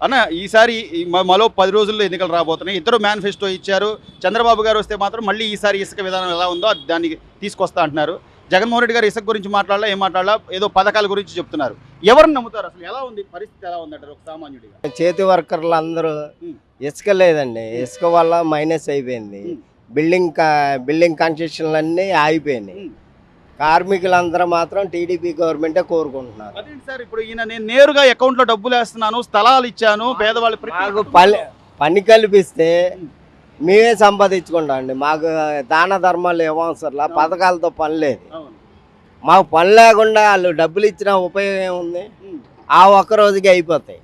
అన్న ఈసారి మరో 10 రోజుల్లో ఎన్నికలు రాబోతున్నాయి. ఇద్దరు మేనిఫెస్టో ఇచ్చారు. చంద్రబాబు గారు వస్తే మాత్రం మళ్ళీ ఈసారి ఇసుక విధానం ఎలా ఉందో దాన్ని తీసుకొస్తా అంటున్నారు. జగన్మోహన్ రెడ్డి గారు ఇసుక గురించి మాట్లాడాలా, ఏం మాట్లాడాలా, ఏదో పథకాల గురించి చెప్తున్నారు. ఎవరిని నమ్ముతారు? అసలు ఎలా ఉంది పరిస్థితి, ఎలా ఉందంటారు ఒక సామాన్యుడిగా? చేతి వర్కర్లు అందరూ ఇసుక లేదండి, ఇసుక వల్ల మైనస్ అయిపోయింది. బిల్డింగ్ కన్స్ట్రక్షన్లు అన్నీ ఆగిపోయినాయి. కార్మికులందరూ మాత్రం టీడీపీ గవర్నమెంటే కోరుకుంటున్నారు. అదేంటి సార్, ఇప్పుడు ఈయన నేను నేరుగా అకౌంట్లో డబ్బులు వేస్తున్నాను, స్థలాలు ఇచ్చాను, పేదవాళ్ళు మాకు పని కల్పిస్తే మేమే సంపాదించుకుంటాం అండి. మాకు దాన ధర్మాలు ఏమవసరంలా, పథకాలతో పని లేదు. మాకు పని లేకుండా వాళ్ళు డబ్బులు ఇచ్చిన ఉపయోగం ఏముంది? ఆ ఒక్క రోజుకి అయిపోతాయి.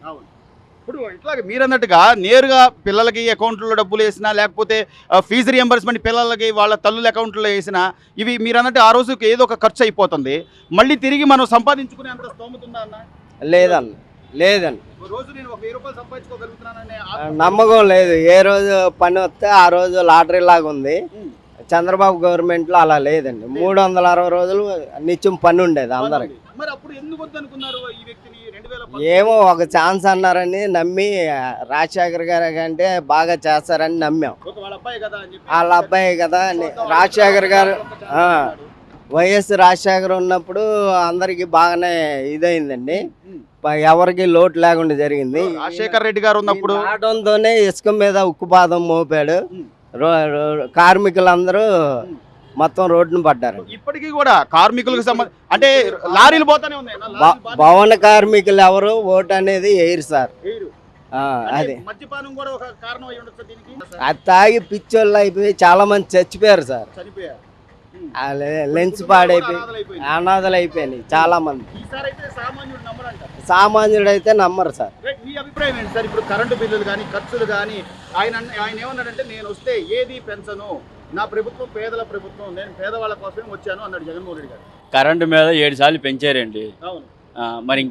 ఇప్పుడు ఇట్లాగే మీరు అన్నట్టుగా నేరుగా పిల్లలకి అకౌంట్లో డబ్బులు వేసినా, లేకపోతే ఫీజు రియంబర్స్మెంట్ పిల్లలకి వాళ్ళ తల్లుల అకౌంట్లో వేసినా, ఇవి మీరు అన్నట్టు ఆ రోజుకి ఏదో ఒక ఖర్చు అయిపోతుంది. మళ్ళీ తిరిగి మనం సంపాదించుకునే అంత స్తోమతుందా అన్న? లేదండి రోజు నేను 1000 రూపాయలు సంపాదించుకోగలుగుతున్నాననే నమ్మకం లేదు. ఏ రోజు పని వస్తే ఆ రోజు లాటరీ లాగా ఉంది. చంద్రబాబు గవర్నమెంట్లో అలా లేదండి. 360 రోజులు నిత్యం పని ఉండేది అందరికి. మరి అప్పుడు ఎందుకు వద్దనుకున్నారు ఈ వ్యక్తిని? ఏమో ఒక ఛాన్స్ అన్నారని నమ్మి, రాజశేఖర్ గారు కంటే బాగా చేస్తారని నమ్మాం. వాళ్ళ అబ్బాయి కదా రాజశేఖర్ గారు. వైఎస్ రాజశేఖర్ ఉన్నప్పుడు అందరికి బాగానే ఇదైందండి, ఎవరికి లోటు లేకుండా జరిగింది. రాజశేఖర్ రెడ్డి గారు ఉన్నప్పుడు రావడంతోనే ఇసుక మీద ఉక్కుపాదం మోపాడు. కార్మికులందరూ మొత్తం రోడ్డును పడ్డారు. ఇప్పటికీ కూడా కార్మికులకు సంబంధించి అంటే లారీలు పోతానే ఉన్నాయి. భవన కార్మికులు ఎవరు ఓటు అనేది వేయరు సార్. అది మద్యపానం కూడా ఒక కారణం అయి ఉండొచ్చు దీనికి. అది తాగి పిచ్చోళ్ళు అయిపోయి చాలా మంది చచ్చిపోయారు సార్. లెన్స్ పాడైపోయి అనాథలు అయిపోయినాయి చాలా మంది. సామాన్యుడు అయితే నమ్మరు సార్. మీ అభిప్రాయం ఏంటి సార్? ఇప్పుడు కరెంటు బిల్లులు కానీ, ఖర్చులు కానీ, ఆయన ఏమన్నాడంటే నేను వస్తే ఏది పెన్షను, నా ప్రభుత్వం పేదల ప్రభుత్వం, నేను పేదవాళ్ళ కోసమే వచ్చాను అన్నాడు జగన్మోహన్ రెడ్డి గారు. కరెంటు మీద 7 సార్లు పెంచారండి. మరి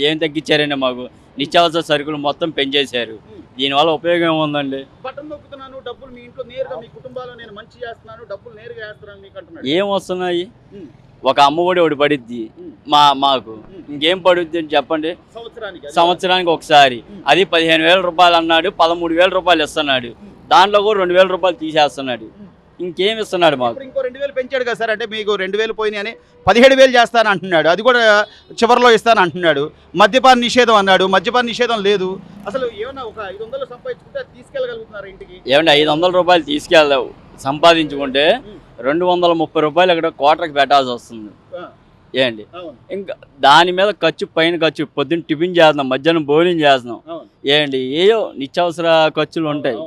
ఏం తగ్గించారండి? మాకు నిత్యావసర సరుకులు మొత్తం పెంచేశారు. దీనివల్ల ఉపయోగం ఏముందండి? బటన్ నొక్కుతున్నాను, డబ్బులు మీ ఇంట్లో నేరుగా మీ కుటుంబాల్లో నేను మంచి చేస్తున్నాను, డబ్బులు నేరుగా వేస్తున్నాను మీకు అంటున్నాడు. ఏం వస్తున్నాయి? ఒక అమ్మఒడి ఒకటి పడిద్ది మాకు, ఇంకేం పడుద్ది అని చెప్పండి? సంవత్సరానికి ఒకసారి. అది 15,000 రూపాయలు అన్నాడు, 13,000 రూపాయలు ఇస్తున్నాడు. దాంట్లో కూడా 2,000 రూపాయలు తీసేస్తున్నాడు. ఇంకేం ఇస్తున్నాడు మాకు? ఇంకో 2,000 పెంచాడు కదా సార్. అంటే మీకు 2,000 పోయినాయి అని 17,000 చేస్తాను అంటున్నాడు. అది కూడా చివరిలో ఇస్తాను అంటున్నాడు. మద్యపాన నిషేధం అన్నాడు, మద్యపాన నిషేధం లేదు. అసలు ఏమన్నా ఒక 500 సంపాదించుకుంటే తీసుకెళ్ళగలుగుతున్నారు ఇంటికి? ఏమంటే 500 రూపాయలు తీసుకెళ్ళవు, సంపాదించుకుంటే 230 రూపాయలు అక్కడ కోటకి పెట్టాల్సి వస్తుంది. ఏంటి ఇంకా దాని మీద ఖర్చు, పైన ఖర్చు. పొద్దున్న టిఫిన్ చేస్తున్నాం, మధ్యాహ్నం భోజనం చేస్తున్నాం. ఏంటి ఏయో నిత్యావసర ఖర్చులు ఉంటాయి.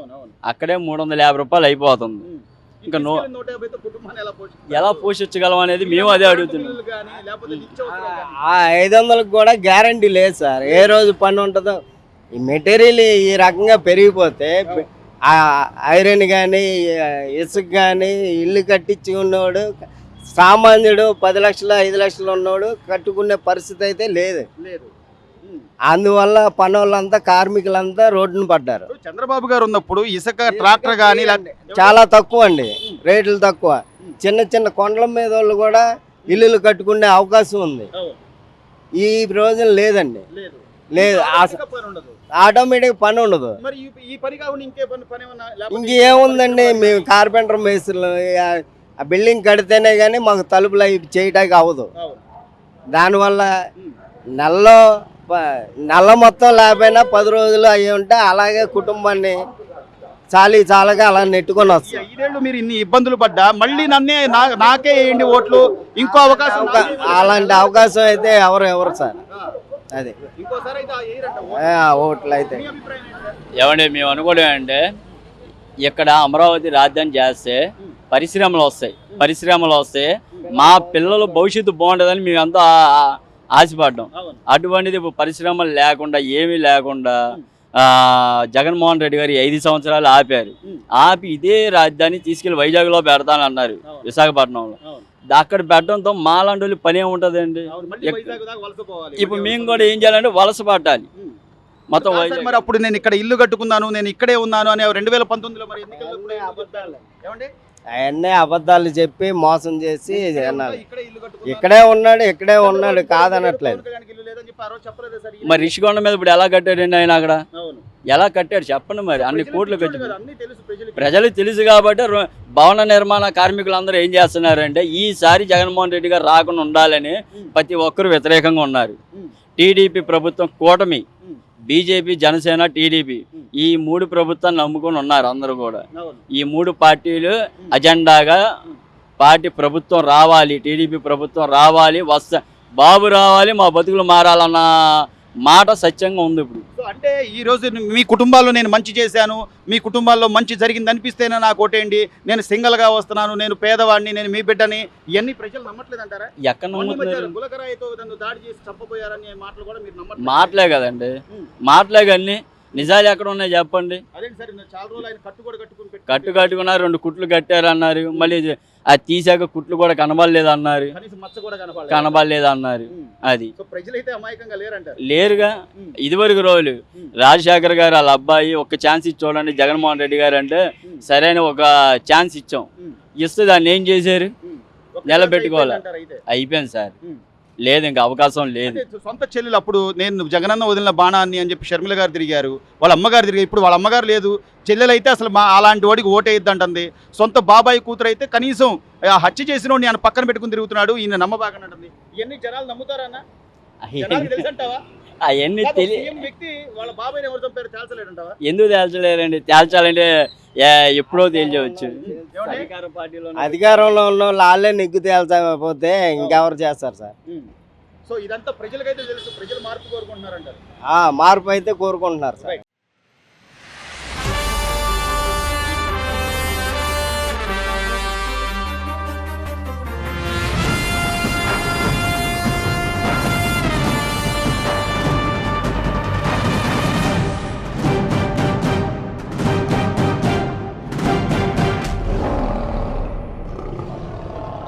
అక్కడే 350 రూపాయలు అయిపోతుంది. ఇంకా ఎలా పోషించగలం అనేది మేము అదే అడుగుతున్నాం. 500కి కూడా గ్యారంటీ లేదు సార్. ఏ రోజు పని ఉంటుందో. ఈ మెటీరియల్ ఈ రకంగా పెరిగిపోతే ఐరన్ కానీ, ఇసుక కానీ, ఇల్లు కట్టించి ఉన్నవాడు సామాన్యుడు 10 లక్షలు 5 లక్షలు ఉన్నవాడు కట్టుకునే పరిస్థితి అయితే లేదు. అందువల్ల పనులంతా కార్మికులంతా రోడ్డును పడ్డారు. చంద్రబాబు గారు ఉన్నప్పుడు ఇసుక ట్రాక్టర్ కానీ చాలా తక్కువ అండి, రేట్లు తక్కువ. చిన్న చిన్న కొండల మీద వాళ్ళు కూడా ఇల్లులు కట్టుకునే అవకాశం ఉంది. ఈ రోజున లేదండి, లేదు. ఆటోమేటిక్ పని ఉండదు. ఇంకేముందండి, మేము కార్పెంటర్ మేస్త్రులు. ఆ బిల్డింగ్ కడితేనే కానీ మాకు తలుపులు అవి చేయటానికి అవ్వదు. దానివల్ల నెల మొత్తం లేకపోయినా 10 రోజులు అయ్యి ఉంటే అలాగే కుటుంబాన్ని చాలాగా అలా నెట్టుకొని వస్తాం. 5 ఏళ్ళు మీరు ఇన్ని ఇబ్బందులు పడ్డా మళ్ళీ నాకే వేయండి ఓట్లు, ఇంకో అవకాశం. అలాంటి అవకాశం అయితే ఎవరు సార్? అది ఓట్లు అయితే ఏమంటే మేము అనుకోవడం అంటే, ఇక్కడ అమరావతి రాజధాని చేస్తే పరిశ్రమలు వస్తే మా పిల్లల భవిష్యత్తు బాగుంటుందని మేము ఎంతో ఆశపడ్డాం. అటువంటిది పరిశ్రమలు లేకుండా, ఏమీ లేకుండా జగన్మోహన్ రెడ్డి గారు 5 సంవత్సరాలు ఆపి ఇదే రాజధాని తీసుకెళ్లి వైజాగ్లో పెడతానన్నారు, విశాఖపట్నంలో. అక్కడ పెట్టడంతో మాలాంటి పని ఏముంటుందండి? ఇప్పుడు మేము కూడా ఏం చేయాలంటే వలస పట్టాలి మొత్తం. మరి అప్పుడు నేను ఇక్కడ ఇల్లు కట్టుకున్నాను, నేను ఇక్కడే ఉన్నాను అని 2019లో మరి అవన్నీ అబద్ధాలు చెప్పి మోసం చేసి అన్నారు. ఇక్కడే ఇల్లు కట్టుకున్నారు. ఇక్కడే ఉన్నాడు కాదనట్లేదు. పవన్ కళ్యాణ్కి ఇల్లు లేదని చెప్పి ఆ రోజు చెప్పలేదా సార్? మరి రిషికొండ మీద ఇప్పుడు ఎలా కట్టాడండి ఆయన అక్కడ? అవును. ఎలా కట్టాడు చెప్పండి మరి. అన్ని కోట్లు ప్రజలకు ఖర్చు కదా, అన్నీ తెలుసు ప్రజలకి. ప్రజలకు తెలుసు కాబట్టి భవన నిర్మాణ కార్మికులందరూ ఏం చేస్తున్నారంటే ఈసారి జగన్మోహన్ రెడ్డి గారు రాకుండా ఉండాలని ప్రతి ఒక్కరు వ్యతిరేకంగా ఉన్నారు. టీడీపీ ప్రభుత్వం కూటమి, బీజేపీ, జనసేన, టీడీపీ ఈ 3 ప్రభుత్వాన్ని నమ్ముకొని ఉన్నారు అందరూ కూడా. అవును. ఈ 3 పార్టీలు అజెండాగా పార్టీ ప్రభుత్వం రావాలి, టీడీపీ ప్రభుత్వం రావాలి, బాబు రావాలి, మా బతుకులు మారాలన్న మాట సత్యంగా ఉంది ఇప్పుడు. సో అంటే ఈ రోజు మీ కుటుంబాల్లో నేను మంచి చేశాను, మీ కుటుంబాల్లో మంచి జరిగింది అనిపిస్తేనే నాకు ఓటేయండి, నేను సింగల్గా వస్తున్నాను, నేను పేదవాడిని, నేను మీ బిడ్డని, ఇవన్నీ ప్రజలు నమ్మట్లేదు అంటారా? ఎక్కడ నమ్ముతున్నారు? గులకరాయితో నన్ను దాడి చేసి చంపబోయారని మాటలు కూడా మీరు నమ్మట్లేదు. మాటలే కదండి, మాటలే కానీ నిజాలు ఎక్కడ ఉన్నాయి చెప్పండి. అదేంటి సార్, చాలా రోజులు ఆయన కట్టు కూడా కట్టుకుని కట్టుకున్నారు, 2 కుట్లు కట్టారు అన్నారు, మళ్ళీ అది తీసాక కుట్లు కూడా కనబడలేదు అన్నారు, కనీసం మచ్చ కూడా కనబడలేదు అన్నారు. అది సో ప్రజలైతే అమాయకంగా లేరంటారు. లేరుగా. ఇదివరకు రోజులు రాజశేఖర్ గారు వాళ్ళ అబ్బాయి ఒక ఛాన్స్ ఇచ్చి చూడండి, జగన్మోహన్ రెడ్డి గారు అంటే సరైన ఒక ఛాన్స్ ఇచ్చాం, ఇస్తే దాన్ని ఏం చేశారు? నిలబెట్టుకోవాలి. అయిపోయింది సార్, లేదు ఇంకా అవకాశం లేదు. సొంత చెల్లెలు అప్పుడు నేను జగనన్న వదిలిన బాణాన్ని అని చెప్పి షర్మిల గారు తిరిగారు, వాళ్ళ అమ్మగారు తిరిగారు, ఇప్పుడు వాళ్ళ అమ్మగారు లేదు. చెల్లెలు అయితే అసలు అలాంటి వాడికి ఓటేయద్దు అంటుంది. సొంత బాబాయ్ కూతురు అయితే కనీసం హత్య చేసిన వాడిని ఆయన పక్కన పెట్టుకుని తిరుగుతున్నాడు, ఈయన నమ్మబాగని అంటుంది. ఇవన్నీ జనాలు నమ్ముతారన్నా? తెలుసంటావా? అవన్నీ వ్యక్తి వాళ్ళ బాబాయ్ ఎవరు చంపారు తేల్చలేడంటావా? ఎందుకు తేల్చలేరండి? తేల్చాలంటే ఎప్పుడో తేల్చవచ్చు. అధికారంలో ఉన్న వాళ్ళే నెగ్గు తేల్చకపోతే ఇంకెవరు చేస్తారు సార్? సో ఇదంతా ప్రజలకైతే తెలుసు, ప్రజలు మార్పు కోరుకుంటున్నారంటారు. మార్పు అయితే కోరుకుంటున్నారు సార్.